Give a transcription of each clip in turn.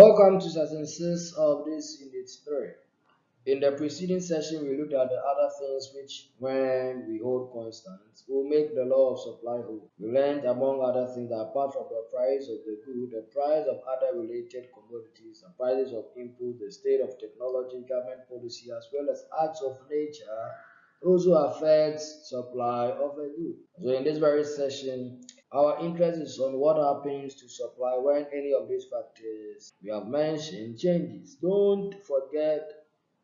Welcome to session 6 of this unit 3. In the preceding session, we looked at the other things which, when we hold constant, will make the law of supply hold. We learned, among other things, that apart from the price of the good, the price of other related commodities, the prices of input, the state of technology, government policy, as well as acts of nature, also affects supply of a good. So in this very session, our interest is on what happens to supply when any of these factors we have mentioned changes. Don't forget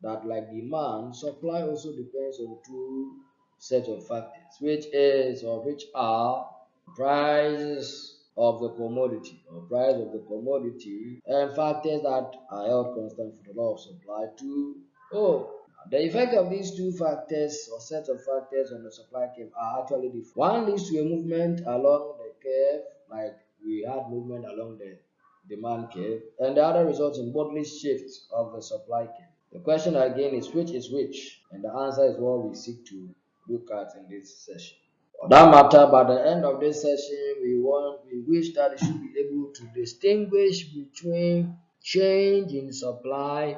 that, like demand, supply also depends on two sets of factors, which are prices of the commodity or price of the commodity and factors that are held constant for the law of supply. The effect of these two factors or set of factors on the supply curve are actually different. One leads to a movement along the curve, like we had movement along the demand curve, and the other results in bodily shifts of the supply curve. The question again is which, and the answer is what we seek to look at in this session. For that matter, by the end of this session, we wish that you should be able to distinguish between change in supply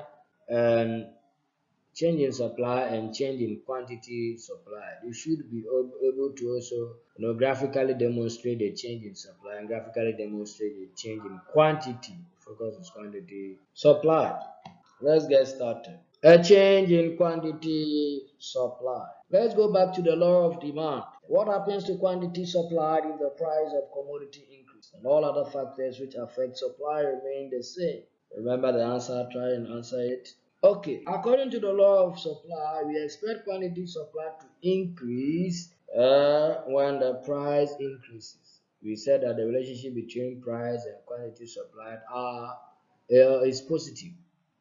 and change in supply and change in quantity supplied. You should be able to also graphically demonstrate the change in supply and graphically demonstrate the change in quantity. Focus on quantity supplied. Let's get started. A change in quantity supply. Let's go back to the law of demand. What happens to quantity supplied if the price of commodity increases and all other factors which affect supply remain the same? Remember the answer, try and answer it. Okay, according to the law of supply, we expect quantity supplied to increase when the price increases. We said that the relationship between price and quantity supplied is positive.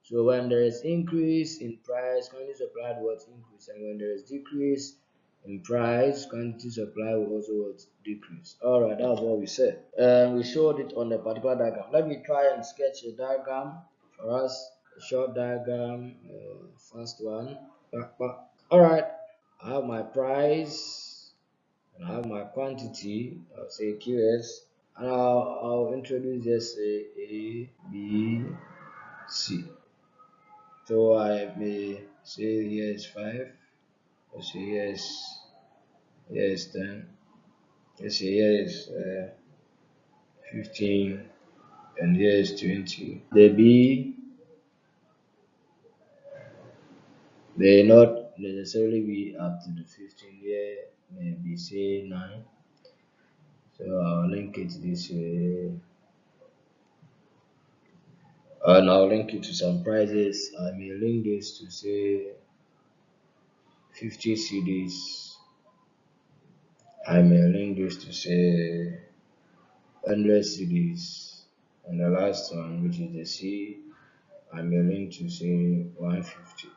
So when there is increase in price, quantity supplied will increase, and when there is decrease in price, quantity supply will also decrease. All right, that's what we said. We showed it on a particular diagram. Let me try and sketch a diagram for us. A short diagram, first one. All right, I have my price and I have my quantity. I'll say QS, and I'll introduce just A, B, C. So I may say here is 5. Let's say here is 10. Let's say here is 15, and here is 20. The B may not necessarily be up to the 15. Here maybe say 9. So I'll link it this way, and I'll link it to some prices. I may link this to say 50 CDs. I may link this to say 100 CDs, and the last one, which is the C, I may link to say 150.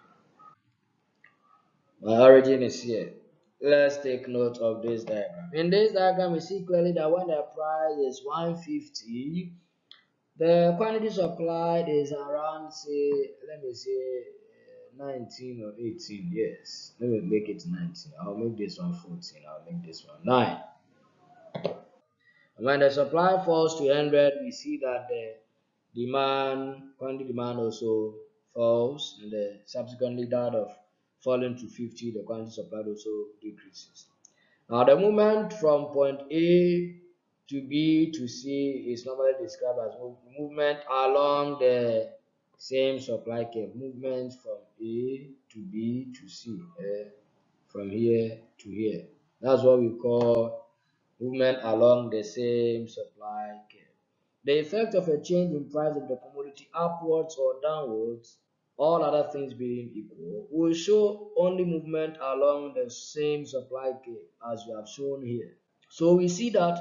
My origin is here. Let's take note of this diagram. In this diagram, we see clearly that when the price is 150, the quantity supplied is around, say, let me say 19 or 18. Yes, let me make it 19. I'll make this one 14. I'll make this one 9. And when the supply falls to 100, we see that the quantity demand also falls, and subsequently that of falling to 50, the quantity supplied also decreases. Now the movement from point A to B to C is normally described as movement along the same supply curve. Movement from A to B to C, from here to here. That's what we call movement along the same supply curve. The effect of a change in price of the commodity upwards or downwards, all other things being equal, will show only movement along the same supply curve as we have shown here. So we see that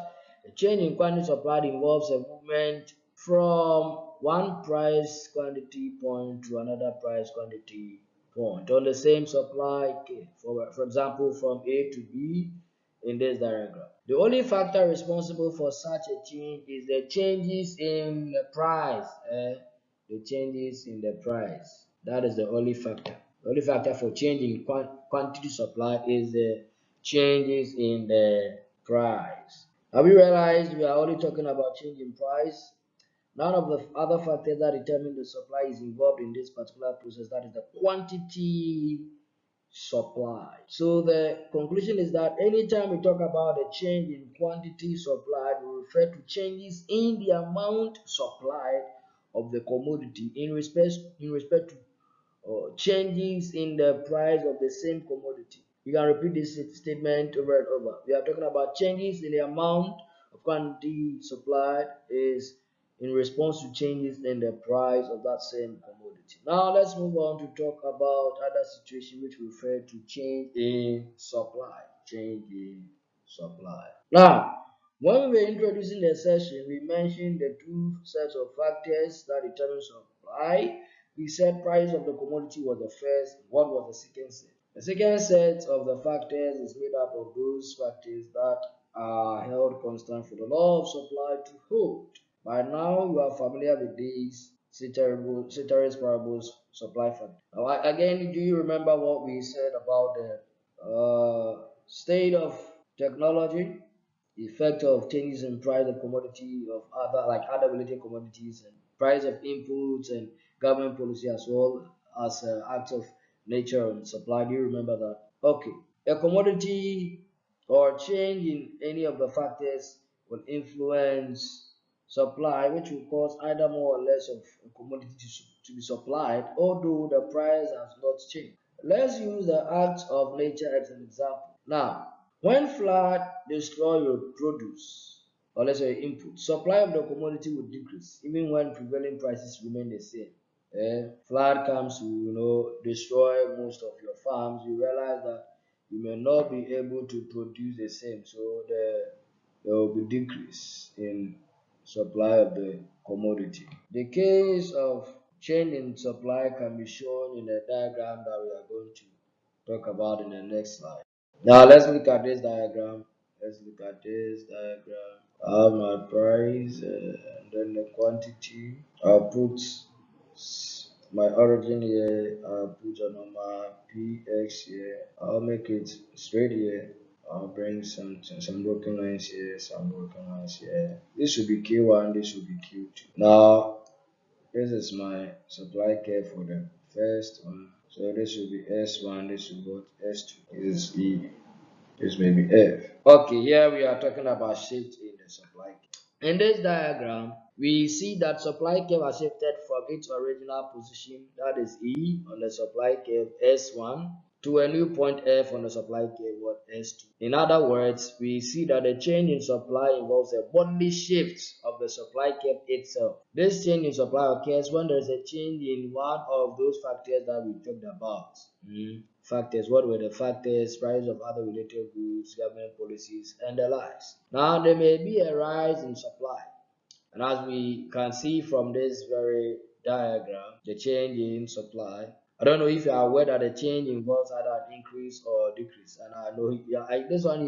a change in quantity supplied involves a movement from one price quantity point to another price quantity point on the same supply curve. For example, from A to B in this diagram. The only factor responsible for such a change is the changes in the price. The changes in the price. That is the only factor. The only factor for changing quantity supply is the changes in the price. Have you realized we are only talking about change in price? None of the other factors that determine the supply is involved in this particular process, that is the quantity supplied. So the conclusion is that anytime we talk about a change in quantity supplied, we refer to changes in the amount supplied of the commodity in respect to changes in the price of the same commodity. You can repeat this statement over and over. We are talking about changes in the amount of quantity supplied is in response to changes in the price of that same commodity. Now let's move on to talk about other situations which refer to change in supply. Change in supply. Now, when we were introducing the session, we mentioned the two sets of factors that determine supply. We said price of the commodity was the first. What was the second set? The second set of the factors is made up of those factors that are held constant for the law of supply to hold. By now, you are familiar with these ceteris paribus supply factor. Now, again, do you remember what we said about the state of technology, the effect of changes in price of commodity of other related commodities, and price of inputs, and government policy, as well as acts of nature and supply? Do you remember that? Okay. A commodity or change in any of the factors will influence supply, which will cause either more or less of a commodity to be supplied, although the price has not changed. Let's use the acts of nature as an example. Now, when flood destroy your produce, or let's say input, supply of the commodity will decrease, even when prevailing prices remain the same. Flood comes to destroy most of your farms, you realize that you may not be able to produce the same, so there will be decrease in supply of the commodity. The case of change in supply can be shown in a diagram that we are going to talk about in the next slide. Now let's look at this diagram. Let's look at this diagram. I have my price and then the quantity. I'll put my origin here. I'll put a number px here. I'll make it straight here. I'll bring some broken lines here, some broken lines here. This should be Q1, this should be Q2. Now this is my supply curve for the first one. So this will be S1, this will be S2, this is E, this may be F. Okay, here we are talking about shift in the supply curve. In this diagram, we see that supply curve has shifted from its original position, that is E on the supply curve S1, to a new point F on the supply curve, what S2. In other words, we see that the change in supply involves a bodily shift of the supply curve itself. This change in supply occurs when there is a change in one of those factors that we talked about. Factors, what were the factors? Price of other related goods, government policies, and the likes. Now, there may be a rise in supply. And as we can see from this very diagram, the change in supply. I don't know if you are aware that the change involves either an increase or decrease. And I know, yeah, this one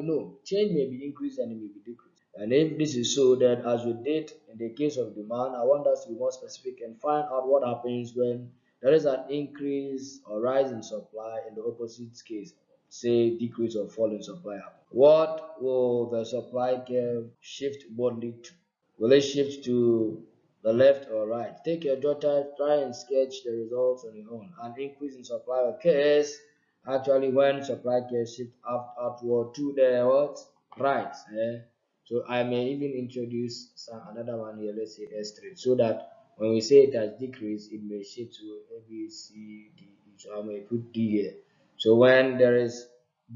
change may be increased and it may be decreased. And if this is so, then as we did in the case of demand, I want us to be more specific and find out what happens when there is an increase or rise in supply in the opposite case, say decrease or fall in supply. What will the supply curve shift bodily to? Will it shift to the left or right? Take your daughter, try and sketch the results on your own. An increase in supply occurs actually when supply curve shift outward to the what? Right. So I may even introduce another one here, let's say S3, so that when we say it has decreased, it may shift to A, B, C, D, E. So I may put D here. So when there is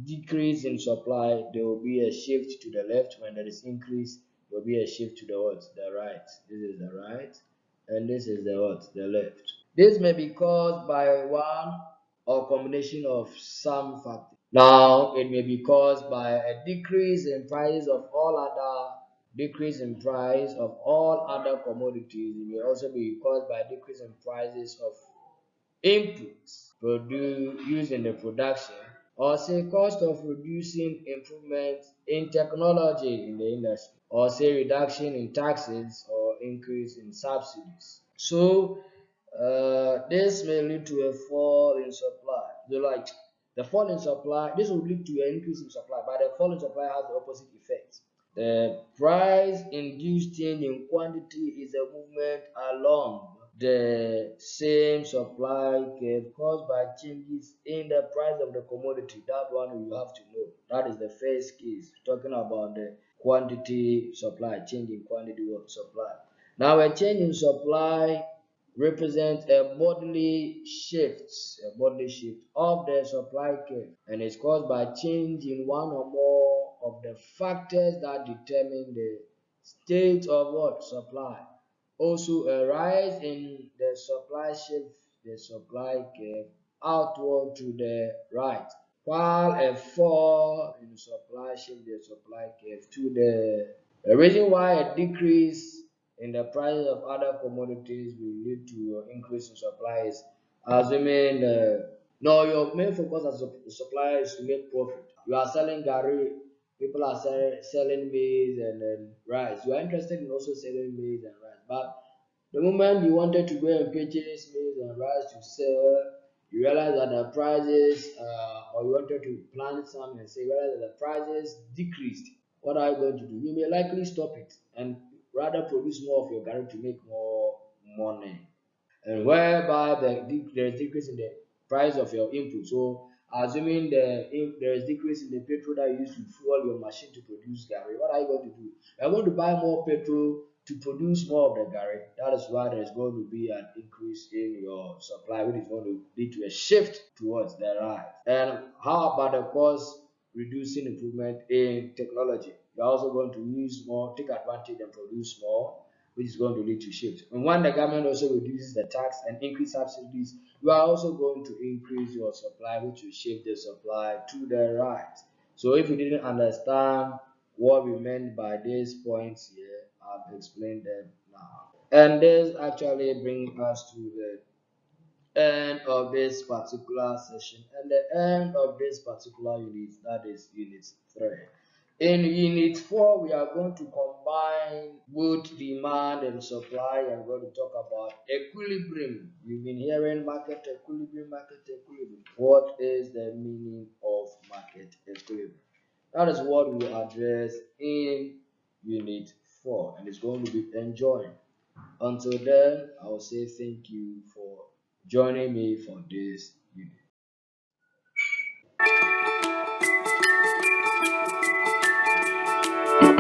decrease in supply, there will be a shift to the left. When there is increase, there will be a shift to the what? The right. This is the right, and this is the what? The left. This may be caused by one or combination of some factors. Now, it may be caused by a decrease in price of all other decrease in price of all other commodities. It may also be caused by decrease in prices of inputs used in the production, or say cost of reducing improvements in technology in the industry, or say reduction in taxes or increase in subsidies. So this may lead to a fall in supply. The fall in supply, this will lead to an increase in supply, but the fall in supply has the opposite effect. The price-induced change in quantity is a movement along the same supply curve caused by changes in the price of the commodity. That one you have to know. That is the first case, talking about the quantity supply, change in quantity of supply. Now, a change in supply represents a bodily shift of the supply curve, and is caused by change in one or more of the factors that determine the state of what supply. Also, a rise in the supply shift the supply curve outward to the right, while a fall in supply shift the supply curve to the reason why a decrease in the price of other commodities will lead to an increase in supply is assuming no, your main focus as a supplier is to make profit. You are selling gari, people are selling maize and rice. You are interested in also selling maize and rice, but the moment you wanted to go and purchase maize and rice to sell, you realize that the prices, or you wanted to plant some and say, you realize that the prices decreased. What are you going to do? You may likely stop it and rather produce more of your garden to make more money, and whereby there is decrease in the price of your input. So assuming if there is decrease in the petrol that you use to fuel your machine to produce garri, what are you going to do? You are going to buy more petrol to produce more of the garri. That is why there is going to be an increase in your supply, which is going to lead to a shift towards the right. And how about the cost reducing improvement in technology? You are also going to use more, take advantage and produce more, which is going to lead to shift. And when the government also reduces the tax and increase subsidies, you are also going to increase your supply, which will shift the supply to the right. So if you didn't understand what we meant by these points here, I've explained them now. And this actually brings us to the end of this particular session and the end of this particular unit, that is unit 3. In unit 4, we are going to combine both demand and supply. I'm going to talk about equilibrium. You've been hearing market equilibrium, market equilibrium. What is the meaning of market equilibrium? That is what we will address in unit 4, and it's going to be enjoying. Until then, I will say thank you for joining me for this